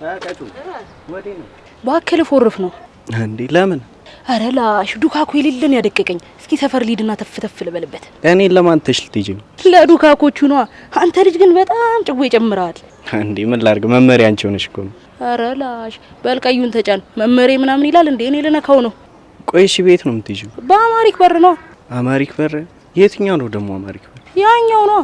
ታቃጩ ወዴ ነው ባከለ ፎርፍ ነው እንዴ ለምን አረ ላሽ ዱካኩ ይልልን ያደቀቀኝ እስኪ ሰፈር ሊድና ተፍተፍ ልበልበት እኔ ለማን ተሽልትጂ ለዱካኮቹ ነው አንተ ልጅ ግን በጣም ጭዌ ይጨምራል እንዴ ምን ላርግ መመሪያ አንቺ ሆነሽ እኮ አረ ላሽ በልቀዩን ተጫን መመሪያ ምናምን ይላል እንዴ እኔ ለነካው ነው ቆይሽ ቤት ነው የምትይጂው በአማሪክ በር ነው አማሪክ በር የትኛው ነው ደግሞ አማሪክ በር ያኛው ነው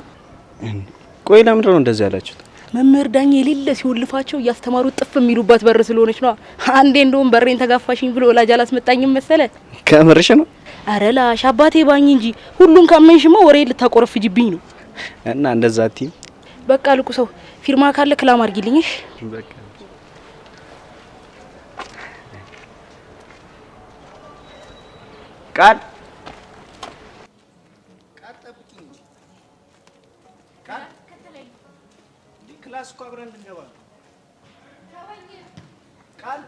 ቆይ ለምን ነው እንደዚህ ያላችሁት መመር ዳኝ የሌለ ሲወልፋቸው ያስተማሩ ጥፍ የሚሉባት በር ስለሆነች ነው አንዴ እንደውም በሬን ተጋፋሽኝ ብሎ ወላጅ አላስመጣኝም መሰለ ከመርሽ ነው አረ ላሽ አባቴ ባኝ እንጂ ሁሉን ካመንሽማ ወሬ ልታቆረፍጅብኝ ነው እና እንደዛ አትይ በቃ ልቁ ሰው ፊርማ ካለ ክላም አድርጊልኝሽ በቃ ቃል ጠብቂኝ ቃል ከተለይ ክላስ እኮ አብረን እንገባ ቃል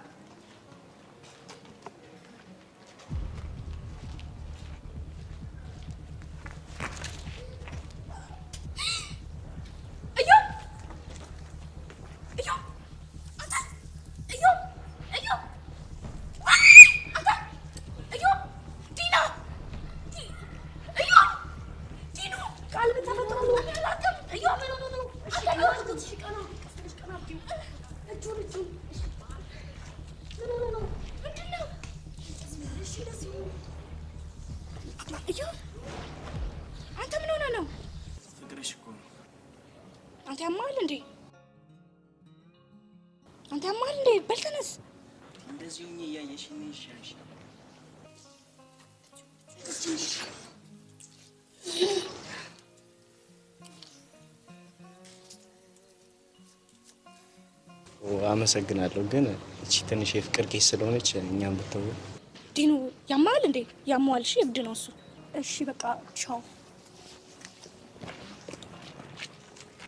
አንተ ያማል እንዴ በልተነስ እንደዚህ ሆኜ ያየሽኝ ይሻልሽ አመሰግናለሁ ግን እቺ ትንሽ የፍቅር ኬስ ስለሆነች እኛም ብትተው ዲኑ ያማል እንዴ ያማል እሺ እብድ ነው እሱ እሺ በቃ ቻው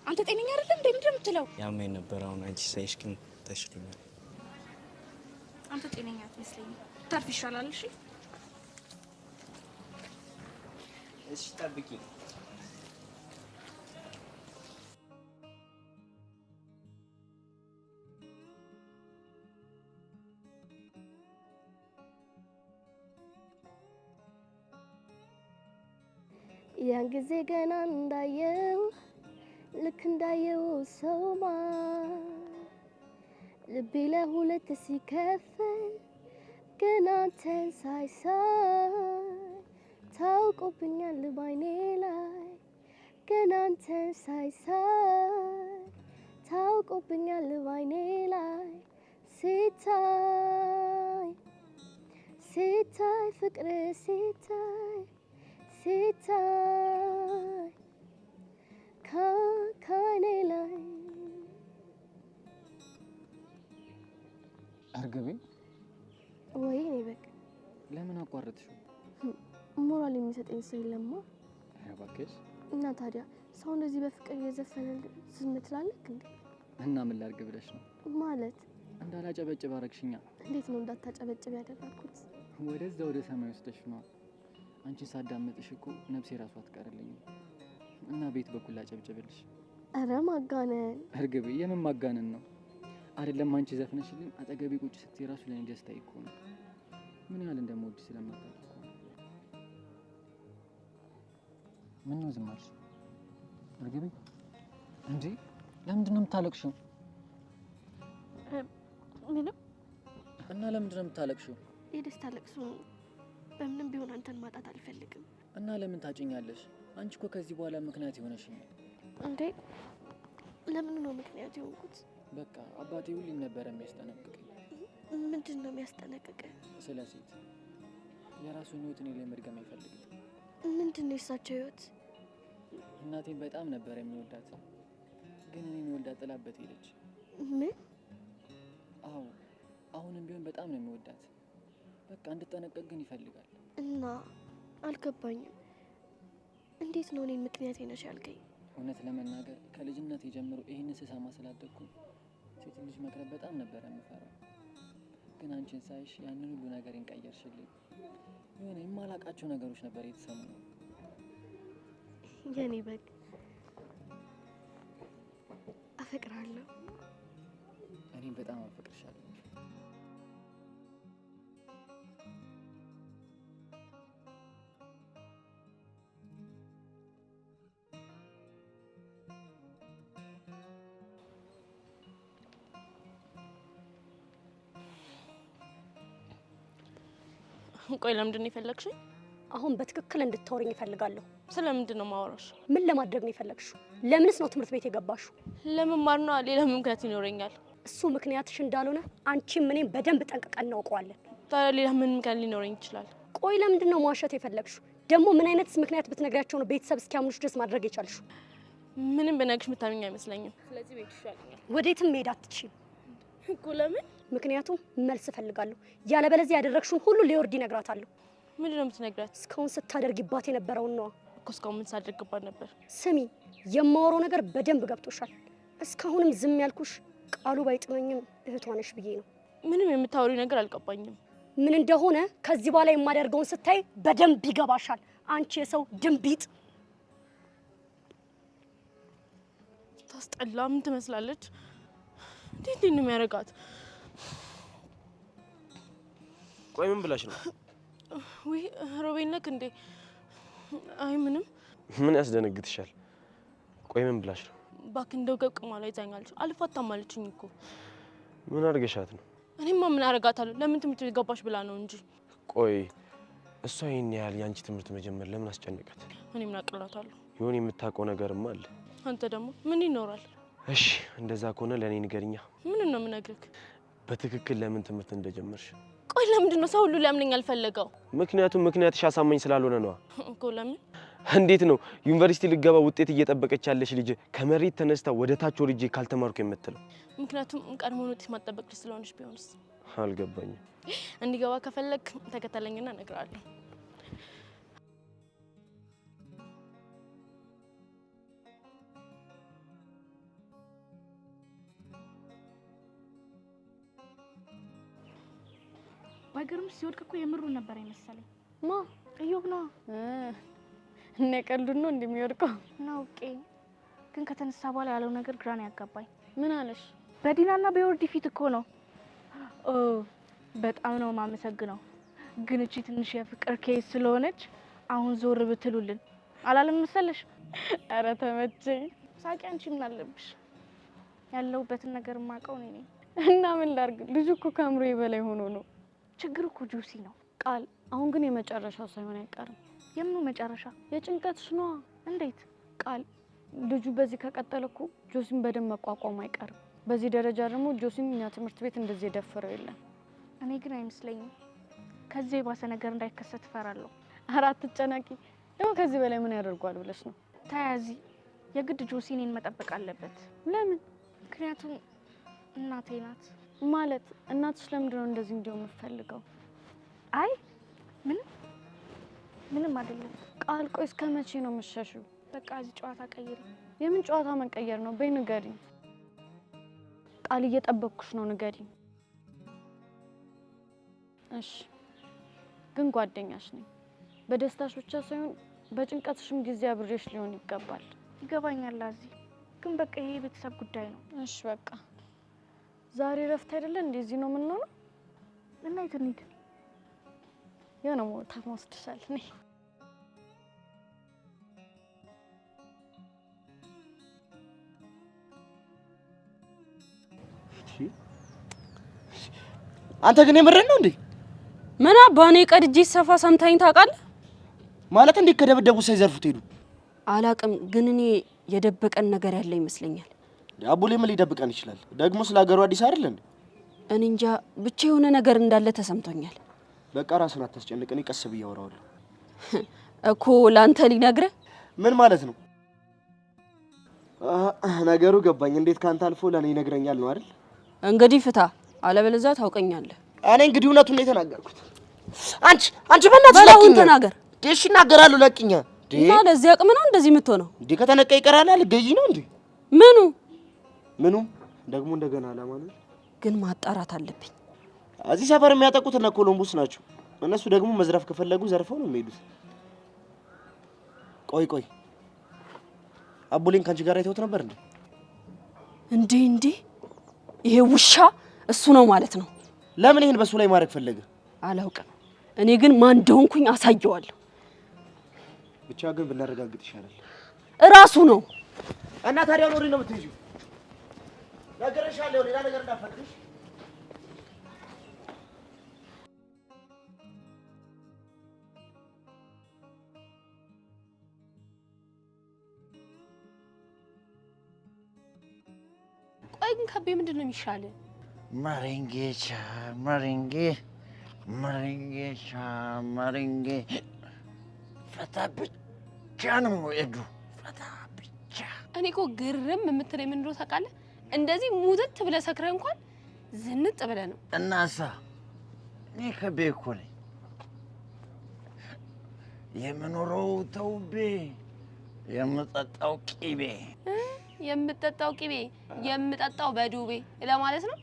አንተ ጤነኛ አይደለም እንዴ ምንድነው የምትለው ያመኝ ነበር አሁን አንቺ ሳይሽ ግን ተሽሎኛል አንተ ጤነኛ አትመስለኝም ታርፍ ይሻላል እሺ እሺ ጠብቂ ያን ጊዜ ገና እንዳየው ልክ እንዳየው ሰውማ ልቤ ለሁለት ሲከፈል ገና አንተን ሳይሳይ ታውቆብኛል ባይኔ ላይ ገና አንተን ሳይሳይ ታውቆብኛል ባይኔ ላይ ሲታይ ሲታይ ፍቅር ሲታይ ሲታይ ከዓይኔ ላይ አርግቤ ወይ እኔ በቃ ለምን አቋረጥሽው? ሞራል የሚሰጠኝ ሰው የለማ። እባክሽ እና ታዲያ ሰው እንደዚህ በፍቅር እየዘፈነ ዝም ትላለህ እንዴ? እና ምን ላድርግ ብለሽ ነው? ማለት እንዳላጨበጭብ አረግሽኛ። እንዴት ነው እንዳታጨበጭብ ያደረኩት? ወደዛ ወደ ሰማይ ወስደሽ ነው። አንቺ ሳዳምጥሽ እኮ ነፍሴ ራሷ አትቀርልኝም። እና ቤት በኩል ላጨብጭብልሽ። አረ ማጋነን። እርግቤ የምን ማጋነን ነው? አይደለም አንቺ ዘፍነሽልኝ አጠገቤ ቁጭ ስትይ ራሱ ለኔ ደስታ እኮ ነው። ምን ያህል እንደምወድሽ ስለማታውቂ እኮ ነው። ምን ነው ዝም አልሽ? እርግቤ እንዴ ለምንድን ነው የምታለቅሽው? ምንም። እና ለምንድን ነው የምታለቅሽው? የደስታ ለቅሶ በምንም ቢሆን አንተን ማጣት አልፈልግም። እና ለምን ታጭኛለሽ? አንቺ እኮ ከዚህ በኋላ ምክንያት ይሆነሽኝ። እንዴ ለምን ነው ምክንያት የሆንኩት? በቃ አባቴ ሁሌም ነበር የሚያስጠነቅቀኝ። ምንድን ነው የሚያስጠነቅቀኝ? ስለ ሴት የራሱን ህይወት እኔ ላይ መድገም አይፈልግም። ምንድን ነው የሳቸው ህይወት? እናቴን በጣም ነበር የሚወዳት፣ ግን እኔን ወልዳ ጥላበት ሄደች። ምን? አዎ አሁንም ቢሆን በጣም ነው የሚወዳት። በቃ እንድጠነቀቅ ግን ይፈልጋል። እና አልገባኝም። እንዴት ነው እኔን ምክንያት ነሽ ያልከኝ? እውነት ለመናገር ከልጅነቴ ጀምሮ ይሄን ስሰማ ስላደግኩ ሴት ልጅ መቅረብ በጣም ነበር የምፈራው። ግን አንቺን ሳይሽ ያንን ሁሉ ነገር እንቀየርሽልኝ። የሆነ የማላቃቸው ነገሮች ነበር የተሰሙኝ። የኔ በግ አፈቅራለሁ። እኔ እኔም በጣም አፈቅርሻለሁ። ቆይ ለምንድን ነው የፈለግሽኝ? አሁን በትክክል እንድታወሪኝ እፈልጋለሁ። ስለምንድን ነው ማወራሽ? ምን ለማድረግ ነው የፈለግሽው? ለምንስ ነው ትምህርት ቤት የገባሽው? ለመማር ነው። ሌላ ምክንያት ይኖረኛል? እሱ ምክንያትሽ እንዳልሆነ አንቺም እኔም በደንብ ጠንቅቀን እናውቀዋለን። ታዲያ ሌላ ምን ምክንያት ሊኖረኝ ይችላል? ቆይ ለምንድን ነው መዋሸት የፈለግሽው? ደግሞ ምን አይነትስ ምክንያት ብትነግሪያቸው ነው ቤተሰብ እስኪያምኑሽ ድረስ ማድረግ የቻልሽው? ምንም ብነግርሽ የምታምኚኝ አይመስለኝም። ስለዚህ ቤት ይሻለኛል። ወዴትም መሄድ አትችይም እኮ። ለምን? ምክንያቱም መልስ እፈልጋለሁ። ያለበለዚያ ያደረግሽውን ሁሉ ሊወርድ ይነግራታለሁ። ምንድን ነው የምትነግራት? እስካሁን ስታደርጊባት የነበረውን ነዋ እኮ። እስካሁን ምን ሳደርግባት ነበር? ስሚ፣ የማወራው ነገር በደንብ ገብቶሻል። እስካሁንም ዝም ያልኩሽ ቃሉ ባይጥመኝም እህቷ ነሽ ብዬ ነው። ምንም የምታወሪው ነገር አልገባኝም። ምን እንደሆነ ከዚህ በኋላ የማደርገውን ስታይ በደንብ ይገባሻል። አንቺ የሰው ድንቢጥ። ታስጠላ። ምን ትመስላለች? እንዴት ነው የሚያደርጋት? ቆይ ምን ብላሽ ነው? ወይ ሮቤል ነክ እንዴ? አይ ምንም። ምን ያስደነግጥሻል? ቆይ ምን ብላሽ ነው? እባክህ እንደው ገብቅ ማለት ይዛኛለች። አልፋታም አለችኝ እኮ። ምን አድርገሻት ነው? እኔማ ምን አደርጋታለሁ? ለምን ትምህርት ቤት ገባሽ ብላ ነው እንጂ። ቆይ እሷ ይሄን ያህል ያንቺ ትምህርት መጀመር ለምን አስጨነቃት? እኔ ምን አቅላታለሁ? ይሁን የምታውቀው ነገርም አለ። አንተ ደግሞ ምን ይኖራል? እሺ እንደዛ ከሆነ ለኔ ንገሪኛ። ምን ነው የምነግርህ? በትክክል ለምን ትምህርት እንደጀመርሽ። ቆይ ለምንድን ነው ሰው ሁሉ ሊያምነኝ አልፈለገው? ምክንያቱም ምክንያትሽ አሳማኝ ስላልሆነ ነው እኮ። ለምን? እንዴት ነው ዩኒቨርሲቲ ልገባ ውጤት እየጠበቀች ያለሽ ልጅ ከመሬት ተነስታ ወደ ታች ወርጄ ካልተማርኩ የምትለው? ምክንያቱም ቀድሞውን ውጤት ማጠበቅ ስለሆነሽ። ቢሆንስ? አልገባኝም። እንዲገባ ከፈለግ ተከተለኝና እነግርሃለሁ። ባይገርምሽ ሲወድቅ እኮ የምሩን ነበር የመሰለኝ። ማ እዮብ ነው እና ቀልዱን ነው እንደሚወድቀው ናውቄ። ግን ከተነሳ በኋላ ያለው ነገር ግራን ያጋባኝ። ምን አለሽ? በዲናና በዮርዲ ፊት እኮ ነው። በጣም ነው ማመሰግነው። ግን እቺ ትንሽ የፍቅር ኬስ ስለሆነች አሁን ዞር ብትሉልን አላለም መሰለሽ? ኧረ ተመቸኝ። ሳቂ። አንቺ ምን አለብሽ? ያለውበትን ነገር ማቀው ነኝ። እና ምን ላርግ? ልጁ እኮ ከአእምሮዬ በላይ ሆኖ ነው። ችግር እኮ ጁሲ ነው። ቃል አሁን ግን የመጨረሻው ሳይሆን አይቀርም። የምኑ መጨረሻ? የጭንቀትሽ ነዋ። እንዴት? ቃል ልጁ በዚህ ከቀጠለ እኮ ጆሲን በደንብ መቋቋም አይቀርም። በዚህ ደረጃ ደግሞ ጆሲን እኛ ትምህርት ቤት እንደዚህ የደፈረው የለም። እኔ ግን አይመስለኝም። ከዚህ የባሰ ነገር እንዳይከሰት እፈራለሁ። ኧረ አትጨነቂ። ደግሞ ከዚህ በላይ ምን ያደርጓል ብለሽ ነው? ተያዚ የግድ ጆሲ እኔን መጠበቅ አለበት። ለምን? ምክንያቱም እናቴ ናት። ማለት እናትሽ ለምንድን ነው እንደዚህ እንዲሆን የምትፈልገው? አይ ምንም አይደለም። ቃል ቆይ እስከ መቼ ነው የምትሸሺው? በቃ እዚህ ጨዋታ ቀይሪ። የምን ጨዋታ መቀየር ነው? በይ ንገሪኝ። ቃል እየጠበቅኩሽ ነው፣ ንገሪኝ። እሺ ግን ጓደኛሽ ነኝ። በደስታሽ ብቻ ሳይሆን በጭንቀትሽም ጊዜ አብሬሽ ሊሆን ይገባል። ይገባኛል አዚ። ግን በቃ ይሄ የቤተሰብ ጉዳይ ነው። እሺ በቃ ዛሬ ረፍት አይደለ? እንደዚህ ነው የምንሆነው። እና የት እንሂድ? የሆነ ቦታ መወስድሻል። ነይ። አንተ ግን የምረን ነው እንዴ? ምን አባኔ ቀድጄ ሰፋ ሰምታኝ ታውቃለህ? ማለት እንዴ ከደበደቡ ሳይዘርፉት ሄዱ? አላቅም፣ ግን እኔ የደበቀን ነገር ያለ ይመስለኛል። አቡሌ ምን ሊደብቀን ይችላል? ደግሞ ስለ ሀገሩ አዲስ አይደል እንዴ? እኔ እንጃ ብቻ የሆነ ነገር እንዳለ ተሰምቶኛል። በቃ ራስን አታስጨንቅ፣ እኔ ቀስ ብዬ አወራዋለሁ እኮ ላንተ ሊነግርህ። ምን ማለት ነው? ነገሩ ገባኝ። እንዴት ካንተ አልፎ ለኔ ይነግረኛል ነው አይደል? እንግዲህ ፍታ፣ አለበለዚያ ታውቀኛለህ። እኔ እንግዲህ እውነቱን ነው የተናገርኩት። አንቺ በእናትሽ በላውን ተናገር። እሺ እናገራለሁ። ለቅኛ እና ለዚህ አቅም ነው እንደዚህ የምትሆነው? እንዴ ከተነቀ ይቀራል አለ ገይ ነው እንዴ? ምኑ ደግሞ እንደገና አላማ ነው። ግን ማጣራት አለብኝ። እዚህ ሰፈር የሚያጠቁት እነ ኮሎምቡስ ናቸው። እነሱ ደግሞ መዝረፍ ከፈለጉ ዘርፈው ነው የሚሄዱት። ቆይ አቡሌን ካንቺ ጋር አይተውት ነበር እንዴ? እንዴ ይሄ ውሻ እሱ ነው ማለት ነው። ለምን ይሄን በሱ ላይ ማድረግ ፈለገ? አላውቅም። እኔ ግን ማን እንደሆንኩኝ አሳየዋለሁ። ብቻ ግን ብናረጋግጥ ይሻላል። እራሱ ነው። እና ታዲያ ኖሪ ነው የምትይጂው? ነገርሻለሁ፣ ሌላ ነገር እንዳፈቅርሽ። ቆይ ግን ከቤ ምንድን ነው የሚሻለው? ማሪንጌቻ ማሪንጌ ፈታ ብቻ ነው የዱ ፈታ ብቻ። እኔ እኮ ግርም የምትለኝ ምን እንደሆነ ታውቃለህ? እንደዚህ ሙትት ብለህ ሰክረህ እንኳን ዝንጥ ብለህ ነው። እናሳ እኔ ከቤ እኮ ነኝ የምኖረው ተውቤ የምጠጣው ቂቤ የምጠጣው ቂቤ የምጠጣው በዱቤ ለማለት ነው።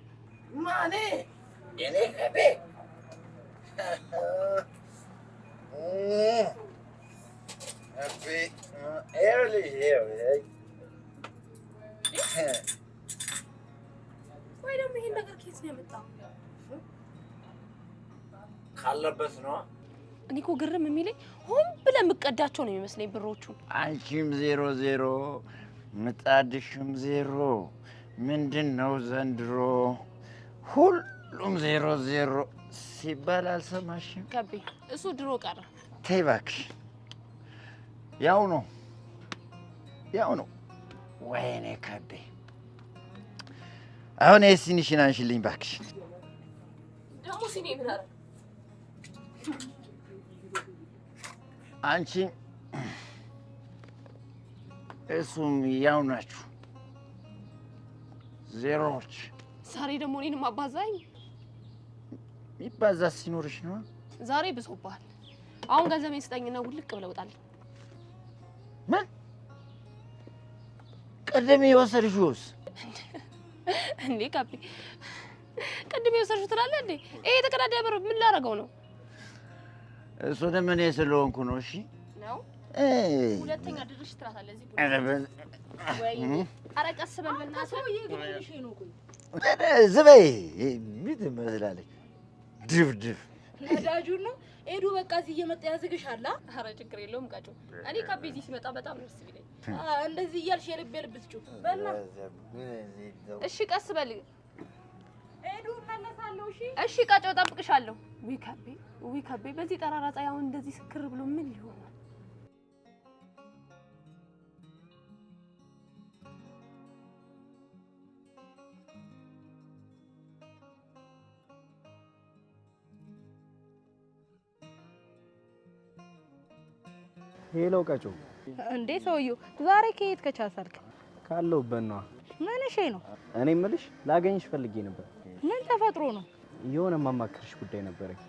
ማኔ እኔ ከቤ early here. ወይ ደግሞ ይሄን ነገር ኬስ ነው ያመጣው? ካለበት ነው። እኔ እኮ ግርም የሚለኝ ሆን ብለህ የምትቀዳቸው ነው የሚመስለኝ ብሮቹ። አንቺም 0-0 ምጣድሽም 0 ምንድነው ዘንድሮ ሁሉም 0-0 ሲባል አልሰማሽም? ከቤ እሱ ድሮ ቀረ። ተይ እባክሽ፣ ያው ነው ወይኔ ከቤ አሁን የሲኒሽን አንሽልኝ እባክሽ። ደግሞ ሲኒ ምን አረ አንቺ እሱም ያው ናችሁ ዜሮዎች። ዛሬ ደግሞ እኔን ማባዛኝ ይባዛ ሲኖርሽ ነው። ዛሬ ብሶብሃል። አሁን ገንዘቤን ስጠኝና ውልቅ ብለህ ውጣልኝ። ምን ቀደም የወሰድሽውስ እንዴ? ካፒ ቀደም የወሰድሽው ትላለህ እንዴ? ይሄ የተቀዳዳ ብር ምን ላደርገው ነው? እሱ ለምን ስለሆንኩ ነው? እሺ ነው ሁለተኛ ድርሽ ትራታለህ እዚህ ወይ ኧረ ቀስ በል በእናትህ። ይግብልሽ ነው ቆይ ዝበይ ምን ትመስላለች? ድፍድፍ ነዳጁን ነው ኤዱ በቃ እዚህ እየመጣ ያዝግሻላ። ኧረ ችግር የለውም ቃጮ። እኔ ካቤ እዚህ ሲመጣ በጣም ደስ ይለኝ። እንደዚህ እያልሽ የልብ ትጩህ በልና። እሺ ቀስ በል ኤዱ መለሳለሁ። እሺ ቃጮ እጠብቅሻለሁ። ውይ ካቤ በዚህ ጠራራ ፀሐይ አሁን እንደዚህ ስክር ብሎ ምን ሊሆን ነው? ሄሎ ቀጮ። እንዴ ሰውዬው ዛሬ ከየት ከቻሳልክ? ካለሁበት ነዋ። ምን እሺ ነው? እኔ የምልሽ ላገኝሽ ፈልጌ ነበር። ምን ተፈጥሮ ነው? የሆነ ማማከርሽ ጉዳይ ነበረኝ።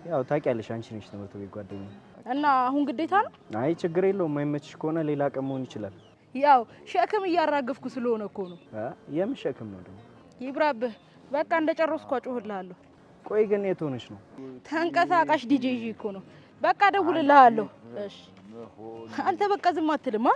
ያው ታውቂያለሽ አንቺ ነሽ ትምህርት ቤት ጓደኛዬ። እና አሁን ግዴታ ነው? አይ ችግር የለውም። የማይመችሽ ከሆነ ሌላ ቀን መሆን ይችላል። ያው ሸክም እያራገፍኩ ስለሆነ እኮ ነው። የምን ሸክም ነው ደግሞ? ይብራብህ። በቃ እንደጨረስኩ አጮህልሃለሁ። ቆይ ግን የት ሆነሽ ነው? ተንቀሳቃሽ ዲጄ እኮ ነው። በቃ ደውልልሃለሁ። እሺ አንተ በቃ ዝም አትልማ።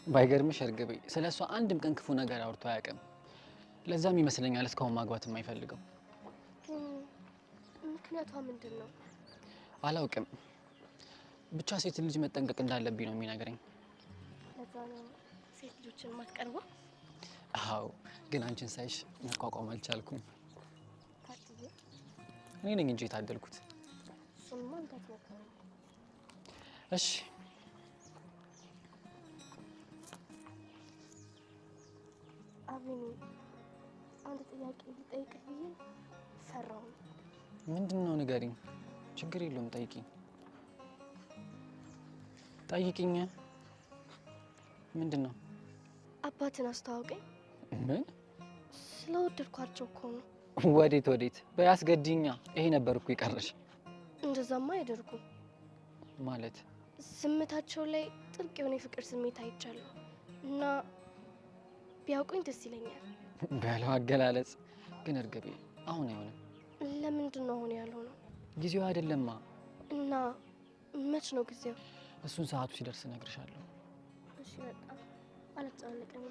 ባይገርምሽ እርግቤ ስለሷ አንድም ቀን ክፉ ነገር አውርቶ አያውቅም። ለዛም ይመስለኛል እስካሁን ማግባት የማይፈልገው። ምክንያቷ ምንድን ነው? አላውቅም። ብቻ ሴት ልጅ መጠንቀቅ እንዳለብኝ ነው የሚነግረኝ። ለዛ ነው ሴት ልጆችን ማትቀርበው? አዎ፣ ግን አንቺን ሳይሽ መቋቋም አልቻልኩም። ታዲያ እኔ ነኝ እንጂ የታደልኩት። እሱማ እንዳትሞክረው። እሺ አብኒ፣ አንድ ጥያቄ ልጠይቅህ ብዬ ፈራሁ። ምንድነው? ንገሪኝ። ችግር የለውም ጠይቂኝ። ጠይቂኝ። ምንድነው? አባትን አስተዋውቀኝ። ምን? ስለወደድኳቸው እኮ ነው። ወዴት? በያስገድኛ። ይሄ ነበር እኮ ይቀርሽ። እንደዛማ አይደርጉም ማለት ዝምታቸው ላይ ጥልቅ የሆነ የፍቅር ስሜት አይቻለሁ እና ቢያውቁኝ ደስ ይለኛል። በለው አገላለጽ። ግን እርግቤ አሁን አይሆንም። ለምንድን ነው አሁን ያልሆነው? ጊዜው አይደለማ። እና መች ነው ጊዜው? እሱን ሰዓቱ ሲደርስ እነግርሻለሁ። እሺ በቃ አልጨናነቅም።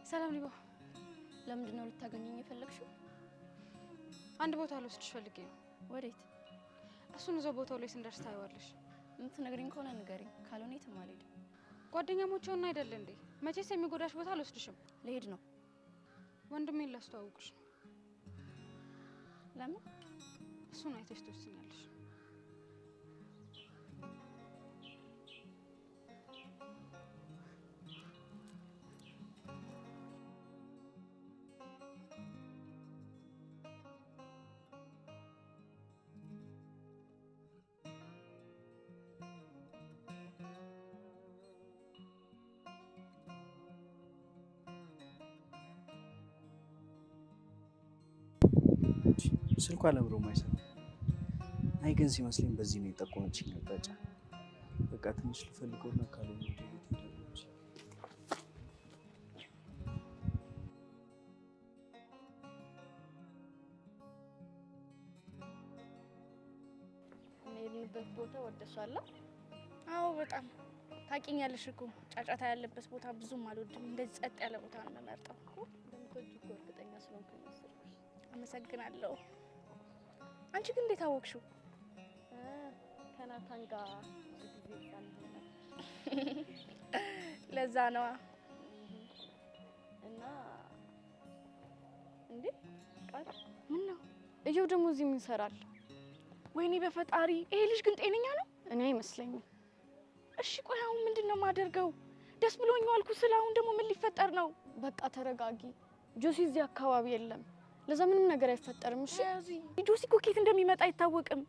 ሰላም ሊባ፣ ለምንድን ነው ልታገኘኝ የፈለግሽው? አንድ ቦታ ልወስድሽ ፈልጌ ነው። ወዴት? እሱን እዛው ቦታው ላይ ስንደርስ ታይዋለሽ። የምትነግሪኝ ከሆነ ንገሪኝ፣ ካልሆነ የትም አልሄድም። ጓደኛሞች ሆነን አይደል እንዴ? መቼስ የሚጎዳሽ ቦታ አልወስድሽም። ልሄድ ነው። ወንድሜን ላስተዋውቅሽ ነው። ለምን? እሱን አይተሽ ትወስኛለሽ። ስልኳ ለምሮ ማይሰራ። አይ ግን ሲመስለኝ በዚህ ነው የጠቆመችኝ አቅጣጫ። በቃ ትንሽ ልፈልገውና ካልሆነ ወደ ቤት ሄዳለች። የምንሄድበት ቦታ ወደሷል? አዎ በጣም ታውቂኛለሽ እኮ ጫጫታ ያለበት ቦታ ብዙም አልወድም። እንደዚህ ጸጥ ያለ ቦታ ነው የምመርጠው። እንደምትወጂው እኮ እርግጠኛ ስለሆንኩኝ መሰለሽ። አመሰግናለሁ። አንቺ ግን እንዴት አወቅሽው? ከናታን ጋር ብዙ ጊዜ ሳንሆነ ለዛ ነዋ። እና እንዴ ቃል ምን ነው እየው ደግሞ እዚህ ምን ይሰራል? ወይኔ በፈጣሪ ይሄ ልጅ ግን ጤነኛ ነው? እኔ አይመስለኝም። እሺ ቆይ አሁን ምንድነው የማደርገው? ደስ ብሎኝ ዋልኩ ስለ አሁን ደግሞ ምን ሊፈጠር ነው? በቃ ተረጋጊ። ጆሲ እዚህ አካባቢ የለም። ለዛ ምንም ነገር አይፈጠርም። እሺ ጆሲ እኮ ከየት እንደሚመጣ አይታወቅም።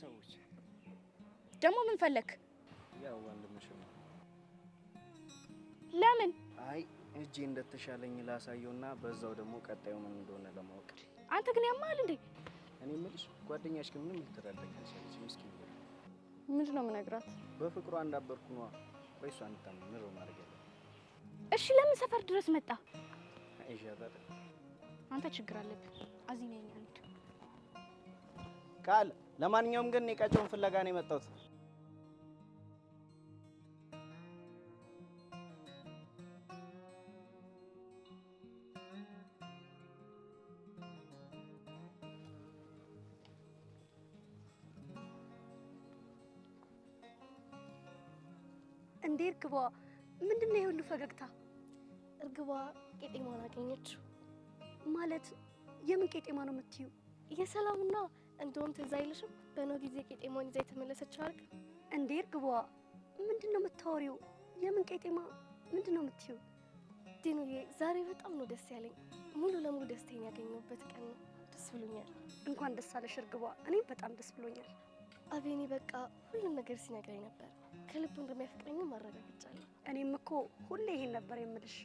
ሰዎች ደግሞ ምን ፈለክ? ያው ወንድምሽ ነው። ለምን? አይ እጄ እንደተሻለኝ ላሳየውና በዛው ደግሞ ቀጣዩ ምን እንደሆነ ለማወቅ። አንተ ግን ያማል እንዴ? እኔ የምልሽ ጓደኛሽ ግን ምንም ልትረዳኝ አልቻለች። ምስኪን ነው። ምንድን ነው የምነግራት? በፍቅሯ እንዳበርኩ ነዋ። ቆይ እሷ እንድታምን ነው ማድረግ ያለብኝ። እሺ ለምን ሰፈር ድረስ መጣ? አይሻታል። አንተ ችግር አለብህ። አዚነኛ እንዴ? ቃል ለማንኛውም ግን እቃቸውን ፍለጋ ነው የመጣሁት። እንዴ እርግቧ፣ ምንድነው ይሄ ሁሉ ፈገግታ? እርግቧ ቄጤማን አገኘችው። ማለት የምን ቄጤማ ነው የምትዩ? የሰላምና እንደውም ትዝ አይልሽም? በኖ ጊዜ ቄጤማን ይዛ የተመለሰችው አይደል? እንዴ እርግቧ፣ ምንድነው የምታወሪው? የምን ቄጤማ? ምንድነው የምትዩ? ዲኑዬ፣ ዛሬ በጣም ነው ደስ ያለኝ። ሙሉ ለሙሉ ደስታዬን ያገኘሁበት ቀን ነው። ደስ ብሎኛል። እንኳን ደስ አለሽ እርግቧ። እኔም በጣም ደስ ብሎኛል። አቤኔ በቃ ሁሉም ነገር ሲነግረኝ ነበር። ከልቡ እንደሚያፈቅረኝ ማረጋግጫለሁ። እኔም እኮ ሁሌ ይሄን ነበር የምልሽ።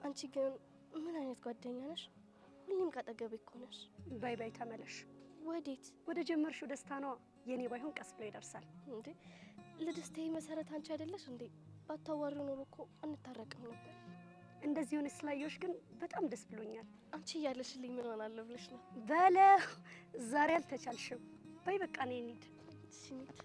አንቺ ግን ምን አይነት ጓደኛ ነሽ? ሁሌም ካጠገቤ እኮ ነሽ። ባይ ባይ ተመለሽ። ወዴት? ወደ ጀመርሽው ደስታ ነዋ። የኔ ባይሆን ቀስ ብሎ ይደርሳል። እንዴ ለደስታዬ መሰረት አንቺ አይደለሽ እንዴ? ባታዋሪው ኖሮ እኮ እንታረቅም ነበር። እንደዚህ ሆነሽ ስላየሁሽ ግን በጣም ደስ ብሎኛል። አንቺ እያለሽልኝ ምን ሆናለሁ ብለሽ ነው? በለ ዛሬ አልተቻልሽም። ባይ በቃ ነኝ እንሂድ። እሺ እንሂድ።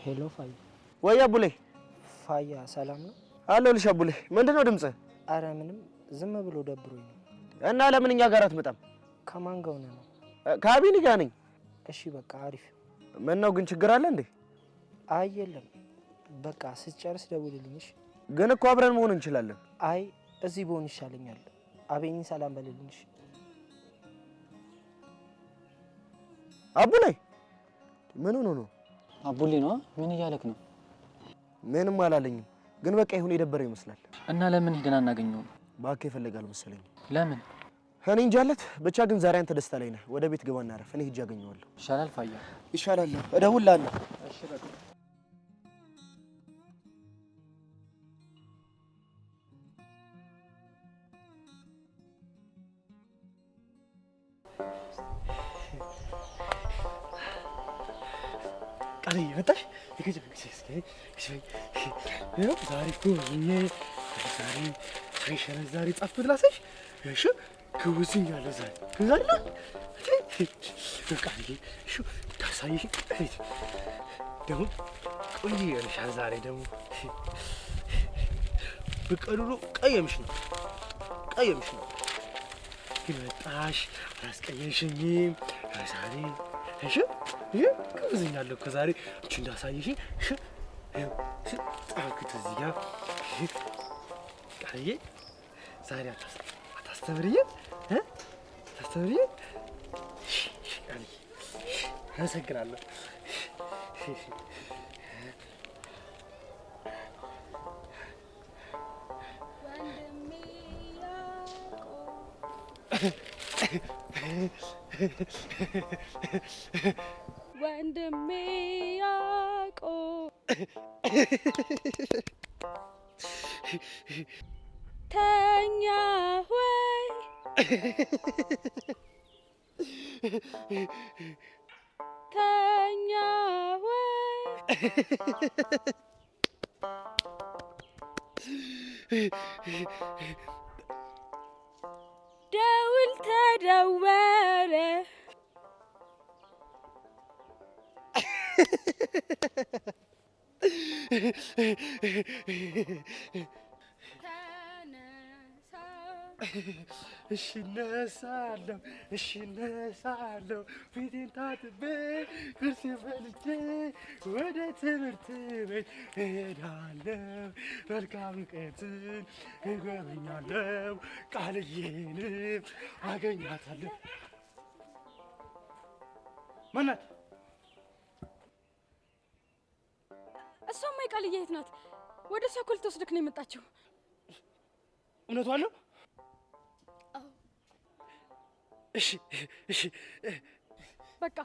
ሄሎ ፋያ። ወይ አቡሌ። ፋያ ሰላም ነው? አለሁልሽ አቡሌ። ምንድነው ድምጽህ? አረ ምንም ዝም ብሎ ደብሮኝ ነው። እና ለምን እኛ ጋር አትመጣም? ከማን ጋር ነው? ከአቢኒ ጋር ነኝ። እሺ በቃ አሪፍ። ምን ነው ግን ችግር አለ እንዴ? አይ የለም በቃ ስትጨርስ ደውልልኝ። ግን እኮ አብረን መሆን እንችላለን። አይ እዚህ ብሆን ይሻለኛል። አቤኒን ሰላም በልልኝ። አቡላይ ምን ሆኖ ነው? አቡሌ ነው። ምን እያለክ ነው? ምንም አላለኝም፣ ግን በቃ ይሁን የደበረው ይመስላል። እና ለምን ሄደን አናገኘውም? እባክህ ይፈልጋል መሰለኝ። ለምን? እኔ እንጃለት። ብቻ ግን ዛሬ አንተ ደስታ ላይ ነህ። ወደ ቤት ግባ እናረፍ። እኔ ሂጅ አገኘዋለሁ። ይሻላል ፋያ። ይሻላል። እደውልልሃለሁ። እሺ በቃ ቃልዬ መጣሽ? ዛሬ እኮ ዛሬ ጻፍ ብላሰሽ እሺ ክውዝኛለሁ ዛሬ ቃልዬ እሺ ታሳይሽ ደግሞ ቆንጆ ይሆንሻል ዛሬ ደግሞ በቀሉሎ ቀየምሽ ነው ግን መጣሽ አላስቀየምሽኝም ዛሬ እሺ ክውዝኛለሁ እኮ ዛሬ እቺ እንዳሳይሽ እሺ ጣልኩት እዚህ ጋር ቃልዬ ዛሬ አታስተምሪኝም? አታስተምሪኝም? ቃልዬ አመሰግናለሁ። ወንድሜ ያዕቆብ ተኛ ወይ ተኛ ወይ ደውል ተደወለ እሺ እነሳለሁ ፊቴን ታጥቤ ቁርሴን በልቼ ወደ ትምህርት ቤት እሄዳለሁ። መልካም ቀንን እጎበኛለሁ ቃልዬንም አገኛታለሁ። ማናት? እሷማ የቃልዬ እህት ናት። ወደ እሷ እኮ ልትወስድክ ነው የመጣችው። እውነቷን ነው? እሺ በቃ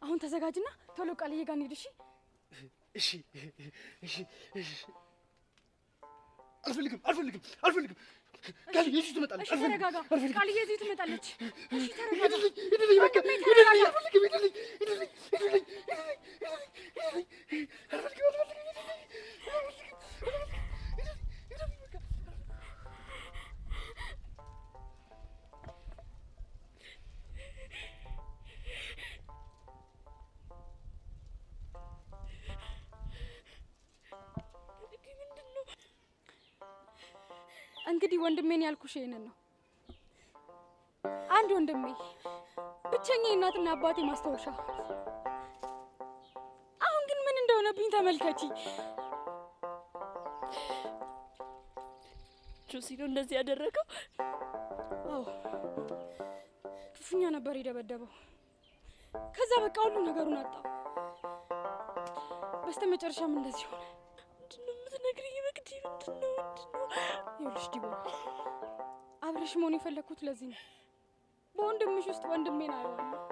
አሁን ተዘጋጅና ቶሎ ቃልዬ ጋር እንሂድ። እሺ አልፈልግም ቃልዬ እዚህ ትመጣለች። እሺ ተረጋጋ። ቃልዬ እዚህ ትመጣለች። እሺ ተረጋጋ። እንግዲህ ወንድሜን ያልኩሽ ይሄንን ነው። አንድ ወንድሜ ብቸኛ እናትና አባቴ ማስታወሻ። አሁን ግን ምን እንደሆነብኝ ተመልከቺ። ጆሲ ነው እንደዚህ ያደረገው? አዎ ክፉኛ ነበር የደበደበው። ከዛ በቃ ሁሉ ነገሩን አጣው። በስተመጨረሻም እንደዚህ ሆነ። ምንድነው የምትነግሪኝ? መቅዲ ምንድነው? ይኸውልሽ ዲቦራ፣ አብረሽ መሆን የፈለኩት ለዚህ ነው። በወንድምሽ ውስጥ ወንድሜን አየዋለሁ።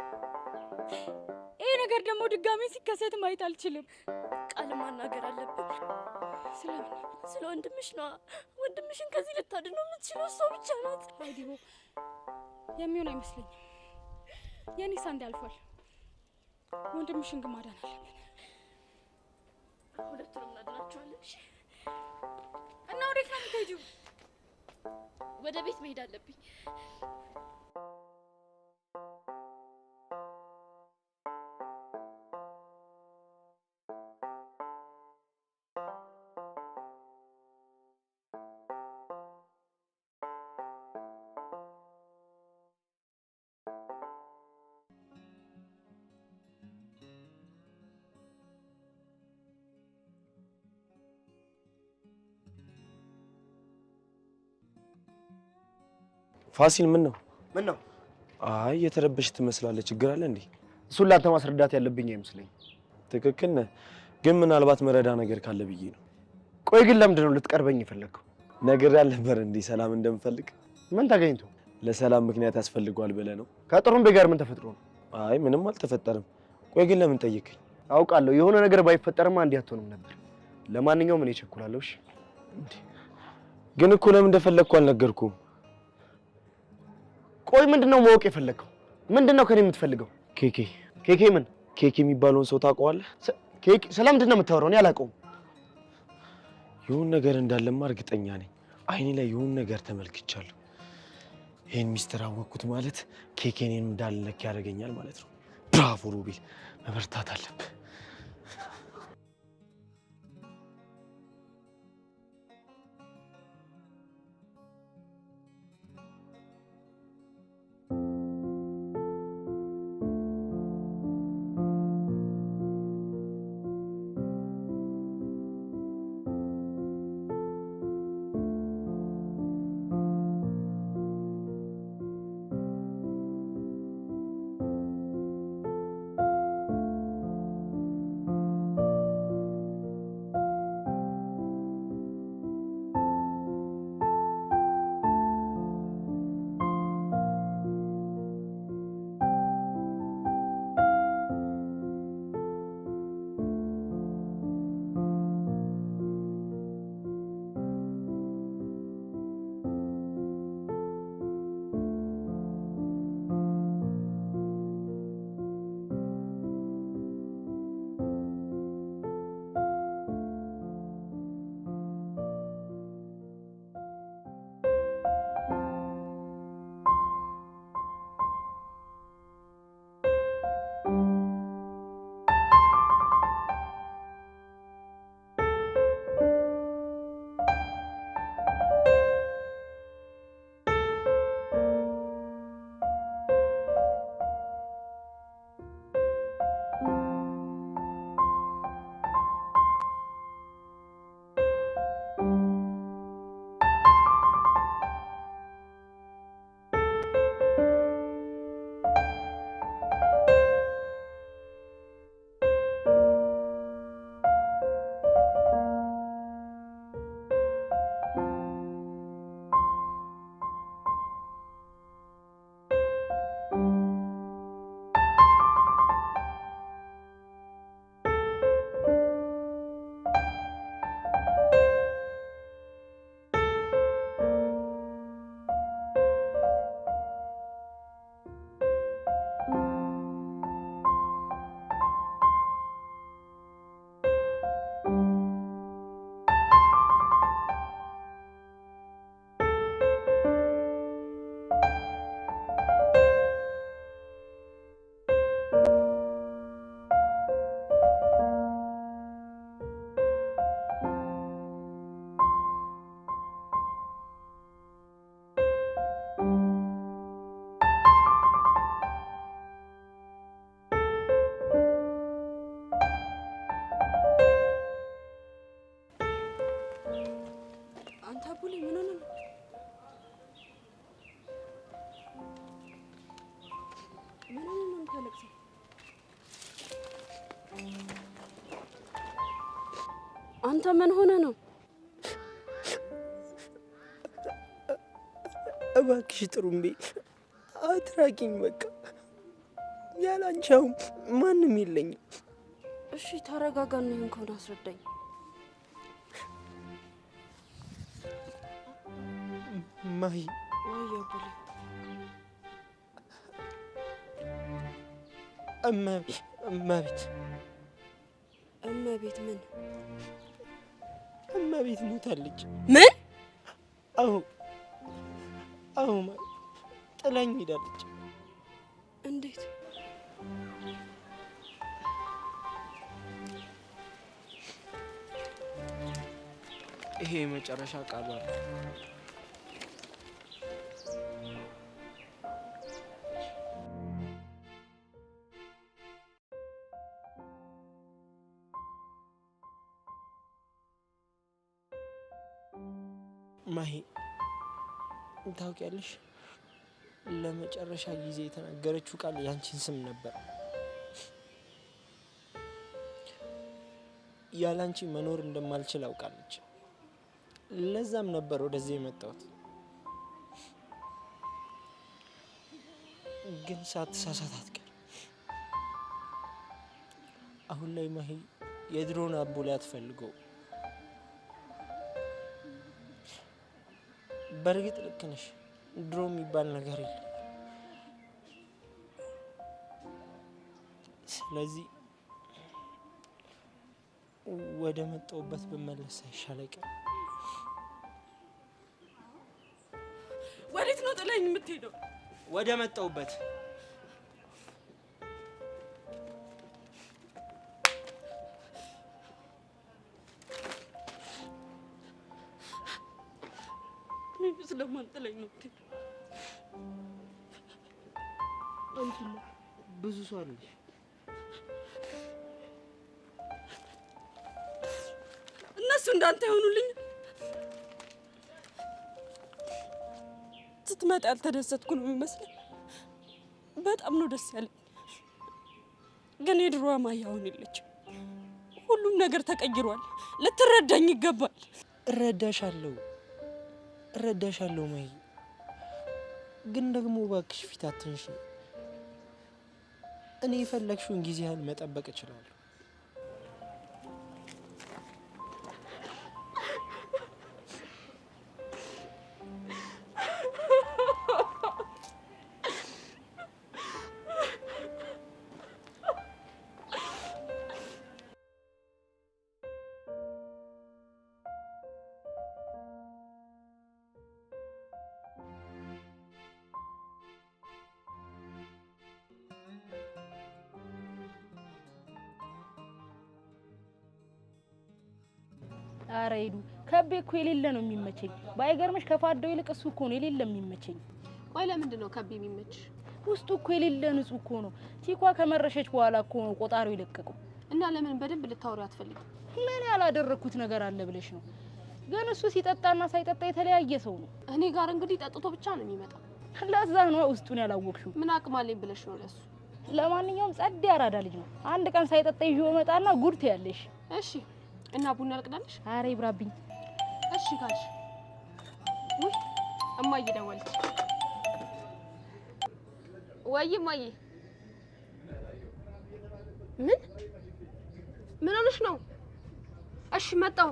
ይሄ ነገር ደግሞ ድጋሜ ሲከሰት ማየት አልችልም። ቃል ማናገር አለብን። ስለምን? ስለ ወንድምሽ ነው። ወንድምሽን ከዚህ ልታድነው የምትችለው እሷ ብቻ ናት። አይ ዲቦ፣ የሚሆን አይመስለኝም። የኔስ አንዴ አልፏል። ወንድምሽን ግን ማዳን አለብን። ሁለቱንም እናድናቸዋለን። እሺ። እና ወዴት ነው የምትሄጂው? ወደ ቤት መሄድ አለብኝ። ፋሲል ምን ነው? ምን ነው? አይ የተረበሽ ትመስላለህ። ችግር አለ እንዴ? እሱን ላንተ ማስረዳት ያለብኝ አይመስለኝም። ትክክል ነህ፣ ግን ምናልባት መረዳ ነገር ካለ ብዬ ነው። ቆይ ግን ለምንድን ነው ልትቀርበኝ የፈለግከው? ነግሬህ አልነበር እንዴ ሰላም እንደምፈልግ? ምን ተገኝቶ? ለሰላም ምክንያት ያስፈልገዋል ብለህ ነው? ከጥሩምቤ ጋር ምን ተፈጥሮ ነው? አይ ምንም አልተፈጠረም። ቆይ ግን ለምን ጠየቀኝ? አውቃለሁ የሆነ ነገር ባይፈጠርማ እንዲህ አትሆንም ነበር። ለማንኛውም እኔ እቸኩላለሁ። እሺ ግን እኮ ለምን እንደፈለግኩ አልነገርኩም። ቆይ ምንድነው ማወቅ የፈለግከው? ምንድነው ከኔ የምትፈልገው? ኬኬ ኬኬ ምን? ኬኬ የሚባለውን ሰው ታውቀዋለህ? ኬኬ ስለምንድን ነው የምታወራው? እኔ አላውቀውም። ይሁን ነገር እንዳለማ እርግጠኛ ነኝ። አይኔ ላይ ይሁን ነገር ተመልክቻለሁ። ይሄን ሚስጥር አወቅኩት ማለት ኬኬኔን እንዳልነክ ያደርገኛል ማለት ነው። ብራቮ ሮቤል፣ መበርታት አለብህ። አንተ ምን ሆነ ነው? እባክሽ ጥሩምቤ አትራቂኝ። በቃ ያላንቻው ማንም የለኝም። እሺ ተረጋጋና ይሁን ከሆነ አስረዳኝ። ማይ አያቡሌ እመቤት ምን? እመቤት ሞታለች። ምን? አዎ ማይ ጥላኝ ሄዳለች። እንዴት? ይሄ የመጨረሻ ቃሏ ነው። ማሂ ታውቂያለሽ፣ ለመጨረሻ ጊዜ የተናገረችው ቃል ያንቺን ስም ነበር። ያላንቺ መኖር እንደማልችል አውቃለች። ለዛም ነበር ወደዚህ የመጣሁት። ግን ሳትሳሳት አትቀር። አሁን ላይ ማሂ የድሮን አቦ ላይ አትፈልገው። በእርግጥ ልክ ነሽ፣ ድሮ የሚባል ነገር የለም። ስለዚህ ወደ መጣሁበት ብመለስ አይሻል አይቀር? ወዴት ነው ጥለኝ የምትሄደው? ወደ መጣሁበት። ምን ስለማንጥለኝ ነው የምትሄደው? አንቺማ ብዙ ሰው አለሽ። እነሱ እንዳንተ ይሆኑልኝ። ስትመጣ ያልተደሰትኩ ነው የሚመስለኝ። በጣም ነው ደስ ያለኝ። ግን የድሮዋ ማሂ አሁን የለችም። ሁሉም ነገር ተቀይሯል። ልትረዳኝ ይገባል። እረዳሻለሁ ማሂ። ግን ደግሞ እባክሽ ፊት አትንሽ። እኔ የፈለግሽውን ጊዜ ያህል መጠበቅ እችላለሁ። አረ ሄዱ ከቤ እኮ የሌለ ነው የሚመቸኝ። ባይገርምሽ ከፋዳው ይልቅ እሱ እኮ ነው የሌለ የሚመቸኝ። ቆይ ለምንድን ነው ከቤ የሚመች? ውስጡ እኮ የሌለ ንጹህ እኮ ነው። ቲኳ ከመረሸች በኋላ እኮ ነው ቆጣሪው የለቀቀው። እና ለምን በደንብ ልታወሪ አትፈልጊም? ምን ያላደረኩት ነገር አለ ብለሽ ነው? ግን እሱ ሲጠጣና ሳይጠጣ የተለያየ ሰው ነው። እኔ ጋር እንግዲህ ጠጥቶ ብቻ ነው የሚመጣው። ለዛ ነው ውስጡን ያላወቅሽው። ምን አቅም አለኝ ብለሽ ነው ለሱ? ለማንኛውም ጸድ ያራዳ ልጅ ነው። አንድ ቀን ሳይጠጣ ይዤው መጣና ጉድ ትያለሽ። እሺ እና ቡና ልቅዳለሽ? አረ ይብራብኝ። እሺ ካልሽ። ውይ እማዬ ደወለች። ወይ እማዬ። ምን ሆነሽ ነው? እሺ መጣሁ